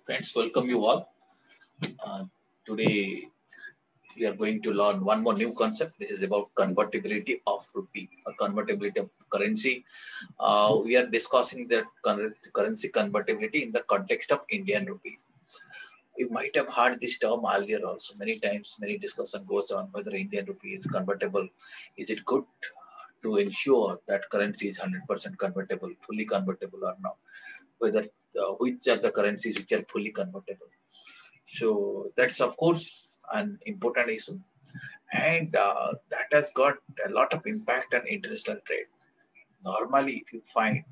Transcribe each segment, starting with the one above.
Friends, welcome you all. Uh, Today we are going to learn one more new concept. This is about convertibility of rupee, a convertibility of currency. We are discussing that currency convertibility in the context of Indian rupee. You might have heard this term earlier also. Many times, many discussion goes on whether Indian rupee is convertible. Is it good to ensure that currency is 100% convertible, fully convertible or not? Whether which are the currencies which are fully convertible? So that's of course an important issue, and that has got a lot of impact on international trade. Normally, if you find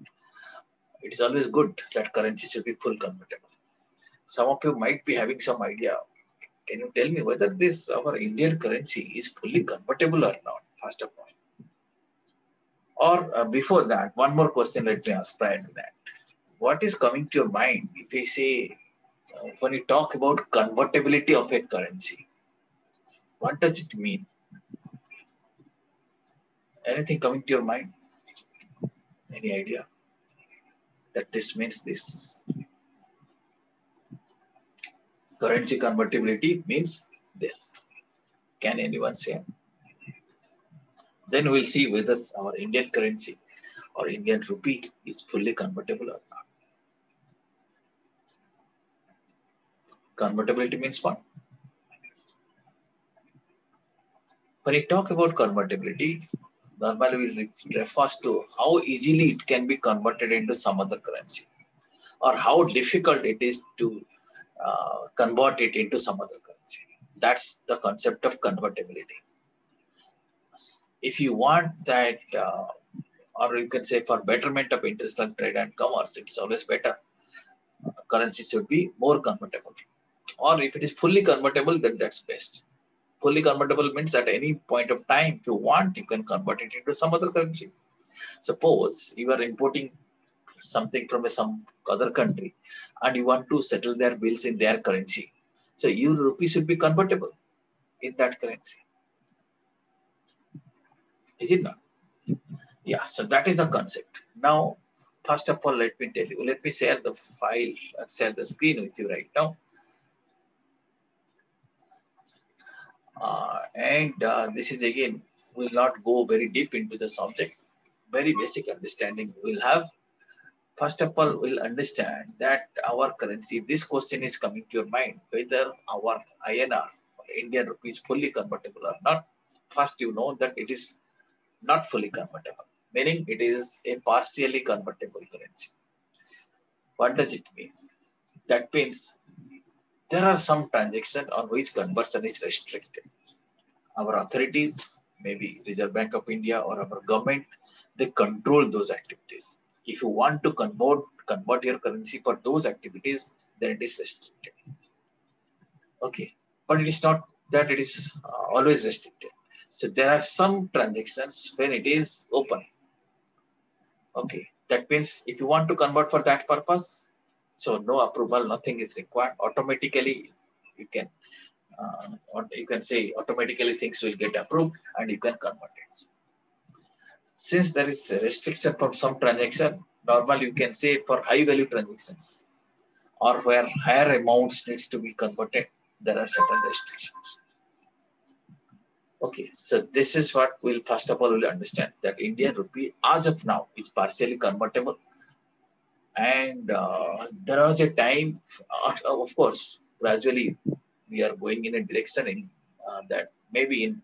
it is always good that currency should be full convertible. Some of you might be having some idea. Can you tell me whether this our Indian currency is fully convertible or not? First of all, or before that, one more question. Let me ask prior to that. What is coming to your mind if we say when you talk about convertibility of a currency? What does it mean? Anything coming to your mind? Any idea that this means this? Currency convertibility means this. Can anyone say? Then we'll see whether our Indian currency or Indian rupee is fully convertible or not. Convertibility means what? When we talk about convertibility, normally we refers to how easily it can be converted into some other currency, or how difficult it is to convert it into some other currency. That's the concept of convertibility. If you want that, or you can say for betterment of international trade and commerce, it's always better. Currency should be more convertible. Or if it is fully convertible, then that's best. Fully convertible means at any point of time, if you want, you can convert it into some other currency. Suppose you are importing something from some other country and you want to settle their bills in their currency. So your rupee should be convertible in that currency. Is it not? Yeah, so that is the concept. Now, first of all, let me tell you, let me share the file, share the screen with you right now. And this is again, will not go very deep into the subject. Very basic understanding we'll have. First of all, we'll understand that our currency, this question is coming to your mind, whether our INR or Indian rupee is fully convertible or not. First, you know that it is not fully convertible, meaning it is a partially convertible currency. What does it mean? That means there are some transactions on which conversion is restricted. Our authorities, maybe Reserve Bank of India or our government, they control those activities. If you want to convert your currency for those activities, then it is restricted. Okay, but it is not that it is always restricted. So there are some transactions when it is open. Okay, that means if you want to convert for that purpose, so no approval, nothing is required. Automatically, you can, or you can say automatically things will get approved and you can convert it. Since there is a restriction for some transaction, normally you can say for high value transactions or where higher amounts needs to be converted, there are certain restrictions. Okay, so this is what we'll first of all will understand that Indian rupee as of now is partially convertible. And there was a time, of course, gradually we are going in a direction in, that maybe in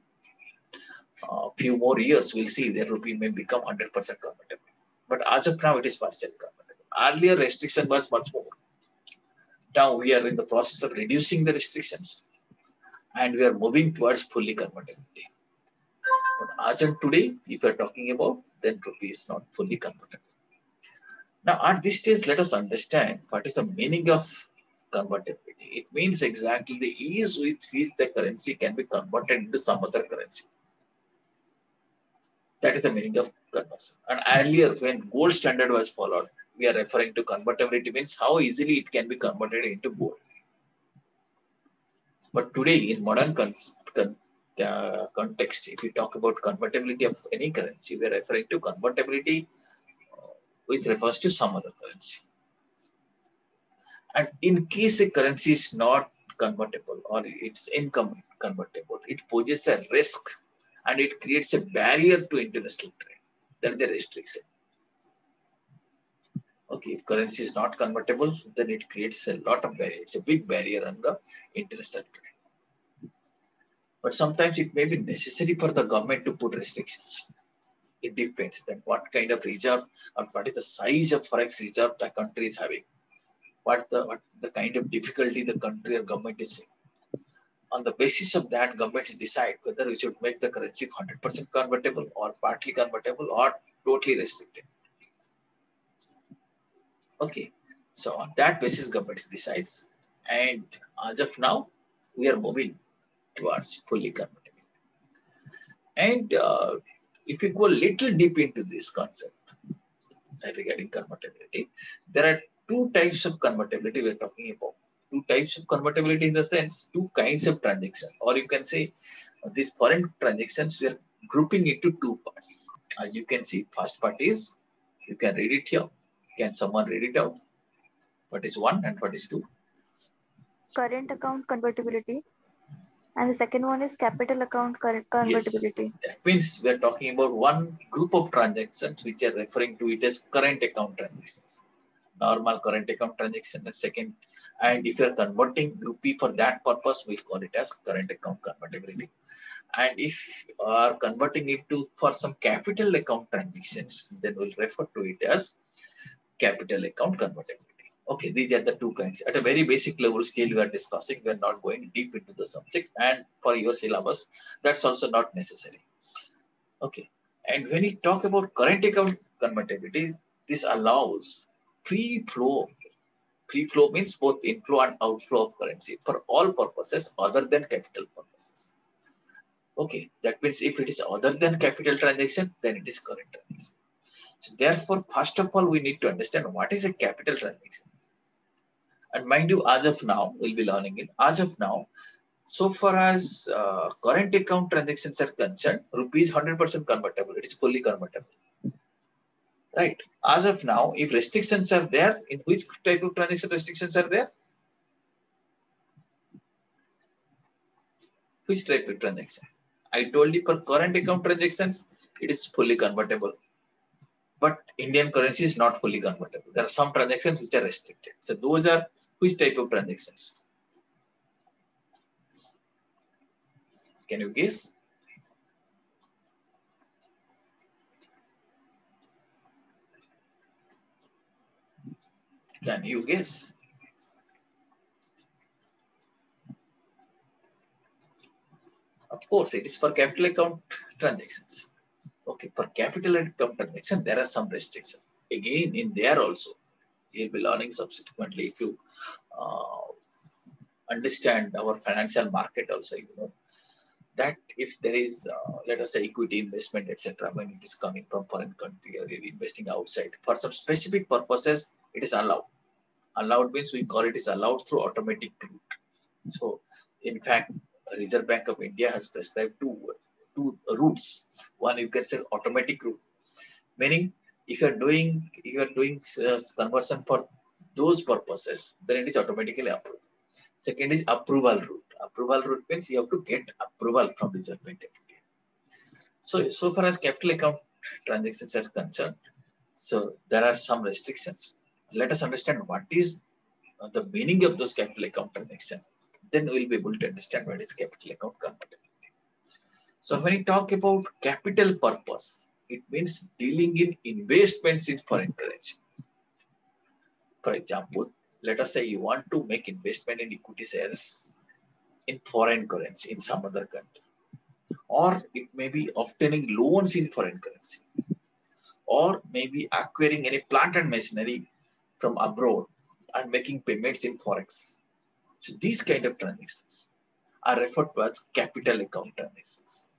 a few more years we'll see that rupee may become 100% convertible. But as of now, it is partially convertible. Earlier restriction was much more. Now we are in the process of reducing the restrictions and we are moving towards fully convertibility. But as of today, if you are talking about, then rupee is not fully convertible. Now, at this stage, let us understand what is the meaning of convertibility. It means exactly the ease with which the currency can be converted into some other currency. That is the meaning of conversion. And earlier, when gold standard was followed, we are referring to convertibility means how easily it can be converted into gold. But today, in modern context, if we talk about convertibility of any currency, we are referring to convertibility which refers to some other currency. And in case a currency is not convertible or it's income convertible, it poses a risk and it creates a barrier to international trade. That is a restriction. Okay, if currency is not convertible, then it creates a lot of barrier. It's a big barrier on the international trade. But sometimes it may be necessary for the government to put restrictions. It depends that what kind of reserve or what is the size of forex reserve the country is having. What the kind of difficulty the country or government is seeing. On the basis of that, government decide whether we should make the currency 100% convertible or partly convertible or totally restricted. Okay, so on that basis, government decides, and as of now, we are moving towards fully convertible. And if you go a little deep into this concept regarding convertibility, there are two types of convertibility we are talking about. Two types of convertibility in the sense, two kinds of transaction, or you can say these foreign transactions we are grouping into two parts. As you can see, first part is, you can read it here. Can someone read it out? What is one and what is two? Current account convertibility. And the second one is capital account convertibility. Yes, that means we are talking about one group of transactions which are referring to it as current account transactions. Normal current account transaction and second, and if you are converting rupee for that purpose, we call it as current account convertibility. And if you are converting it to for some capital account transactions, then we'll refer to it as capital account convertibility. Okay, these are the two kinds. At a very basic level scale we are discussing, we are not going deep into the subject, and for your syllabus, that's also not necessary. Okay, and when we talk about current account convertibility, this allows free flow. Free flow means both inflow and outflow of currency for all purposes other than capital purposes. Okay, that means if it is other than capital transaction, then it is current transaction. So therefore, first of all, we need to understand what is a capital transaction. And mind you, as of now, we'll be learning it. As of now, so far as current account transactions are concerned, rupees 100% convertible. It is fully convertible. Right. As of now, if restrictions are there, in which type of transaction restrictions are there? Which type of transaction? I told you for current account transactions, it is fully convertible. But Indian currency is not fully convertible. There are some transactions which are restricted. So those are which type of transactions? Can you guess? Can you guess? Of course, it is for capital account transactions. Okay, for capital account transaction, there are some restrictions. Again, in there also, you'll be learning subsequently if you understand our financial market also, you know, that if there is, let us say, equity investment, etc., when it is coming from foreign country or you're investing outside, for some specific purposes, it is allowed. Allowed means we call it is allowed through automatic route. So, in fact, Reserve Bank of India has prescribed two routes. One, you can say automatic route, meaning if you are doing conversion for those purposes, then it is automatically approved. Second is approval route. Approval route means you have to get approval from Reserve Bank of India. So far as capital account transactions are concerned, so there are some restrictions. Let us understand what is the meaning of those capital account transactions. Then we'll be able to understand what is capital account convertibility. So when we talk about capital purpose, it means dealing in investments in foreign currency. For example, let us say you want to make investment in equity shares in foreign currency in some other country, or it may be obtaining loans in foreign currency, or maybe acquiring any plant and machinery from abroad and making payments in forex. So these kind of transactions are referred to as capital account transactions.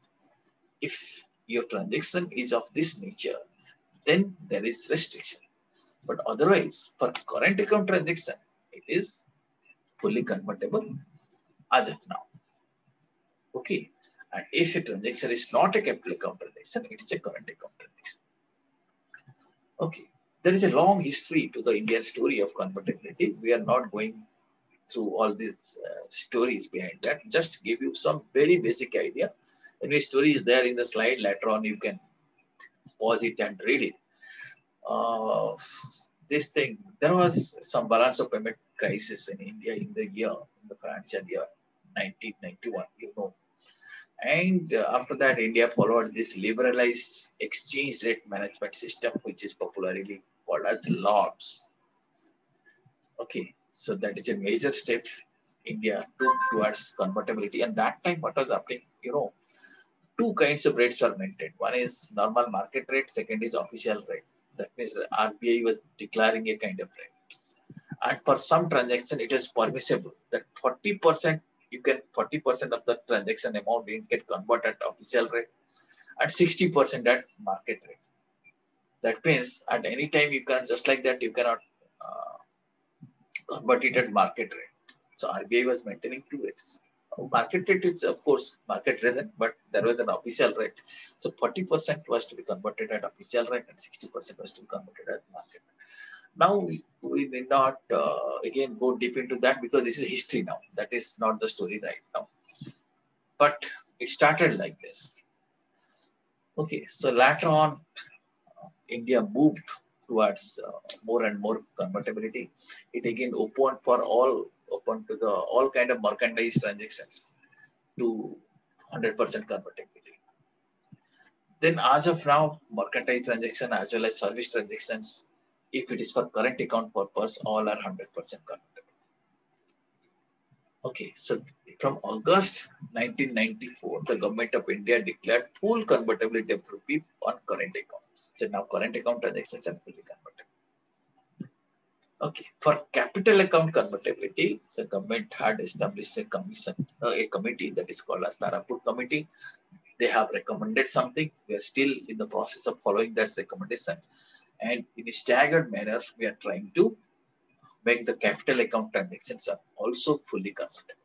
If your transaction is of this nature, then there is restriction. But otherwise, for current account transaction, it is fully convertible as of now. Okay. And if a transaction is not a capital account transaction, it is a current account transaction. Okay. There is a long history to the Indian story of convertibility. We are not going through all these stories behind that. Just give you some very basic idea. Any story is there in the slide. Later on, you can pause it and read it. Uh, this thing, there was some balance of payment crisis in India in the financial year 1991, you know. And after that, India followed this liberalized exchange rate management system, which is popularly called as LOBS. Okay, so that is a major step India took towards convertibility. And that time, what was happening, you know, two kinds of rates are maintained. One is normal market rate, second is official rate. That means the RBI was declaring a kind of rate. And for some transaction, it is permissible that 40% you can 40% of the transaction amount you can convert at official rate and 60% at market rate. That means at any time you can just like that you cannot uh, convert it at market rate. So RBI was maintaining two rates. Market rate is of course market driven, but there was an official rate. So 40% was to be converted at official rate and 60% was to be converted at market rate. Now we need not again go deep into that because this is history now. That is not the story right now. But it started like this. Okay, so later on, India moved towards more and more convertibility. It again open to the all kind of merchandise transactions to 100% convertibility. Then as of now, mercantile transaction as well as service transactions, if it is for current account purpose, all are 100% convertible. Okay, so from August 1994, the government of India declared full convertibility of rupee on current account. So now current account transactions are fully convertible. Okay, for capital account convertibility, the government had established a committee that is called as Tarapur Committee. They have recommended something. We are still in the process of following that recommendation. And in a staggered manner, we are trying to make the capital account transactions are also fully convertible.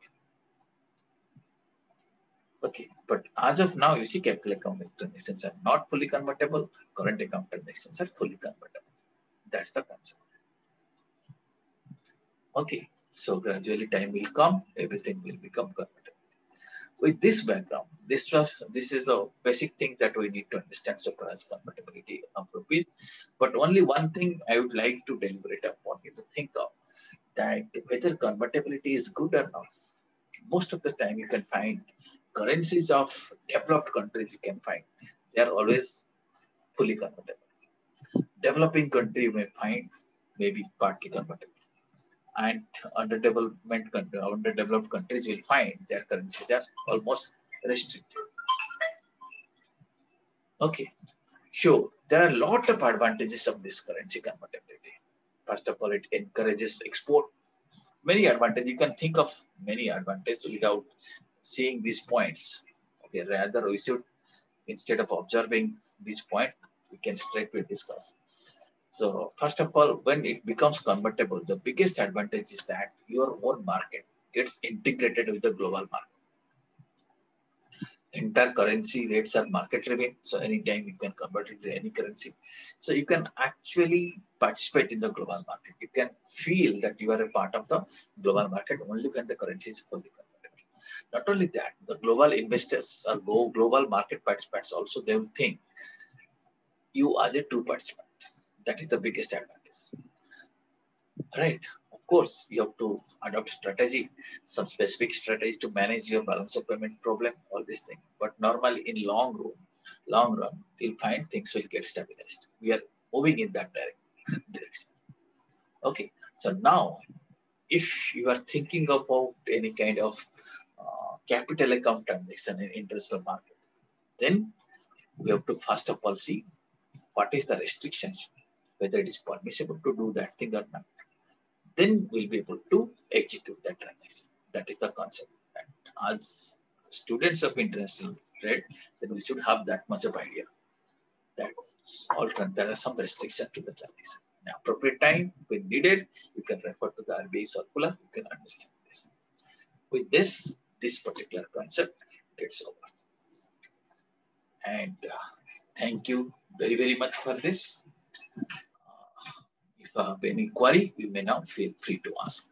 Okay, but as of now, you see capital account transactions are not fully convertible. Current account transactions are fully convertible. That's the concept. Okay, so gradually time will come, everything will become convertible. With this background, this is the basic thing that we need to understand so far as convertibility of rupees. But only one thing I would like to deliberate upon you to think of that whether convertibility is good or not. Most of the time you can find currencies of developed countries you can find they are always fully convertible. Developing country you may find maybe partly convertible. And underdeveloped countries will find their currencies are almost restricted. Okay, sure. There are a lot of advantages of this currency convertibility. First of all, it encourages export. Many advantages. You can think of many advantages without seeing these points. Okay, rather we should, instead of observing this point, we can straightway discuss. So first of all, when it becomes convertible, the biggest advantage is that your own market gets integrated with the global market. Entire currency rates are market driven, so anytime you can convert it to any currency. So you can actually participate in the global market. You can feel that you are a part of the global market only when the currency is fully convertible. Not only that, the global investors or global market participants also they will think you as a true participant. That is the biggest advantage. Right. Of course, you have to adopt strategy, some specific strategy to manage your balance of payment problem, all these things. But normally in long run, you'll find things will get stabilized. We are moving in that direction. Okay. So now, if you are thinking about any kind of capital account transaction in international market, then we have to first of all see what is the restrictions, whether it is permissible to do that thing or not. Then we'll be able to execute that transaction. That is the concept. And as students of international trade, then we should have that much of idea that there are some restrictions to the transaction. Now, appropriate time, when needed, you can refer to the RBI circular, you can understand this. With this particular concept gets over. And thank you very, very much for this. any query, you may now feel free to ask.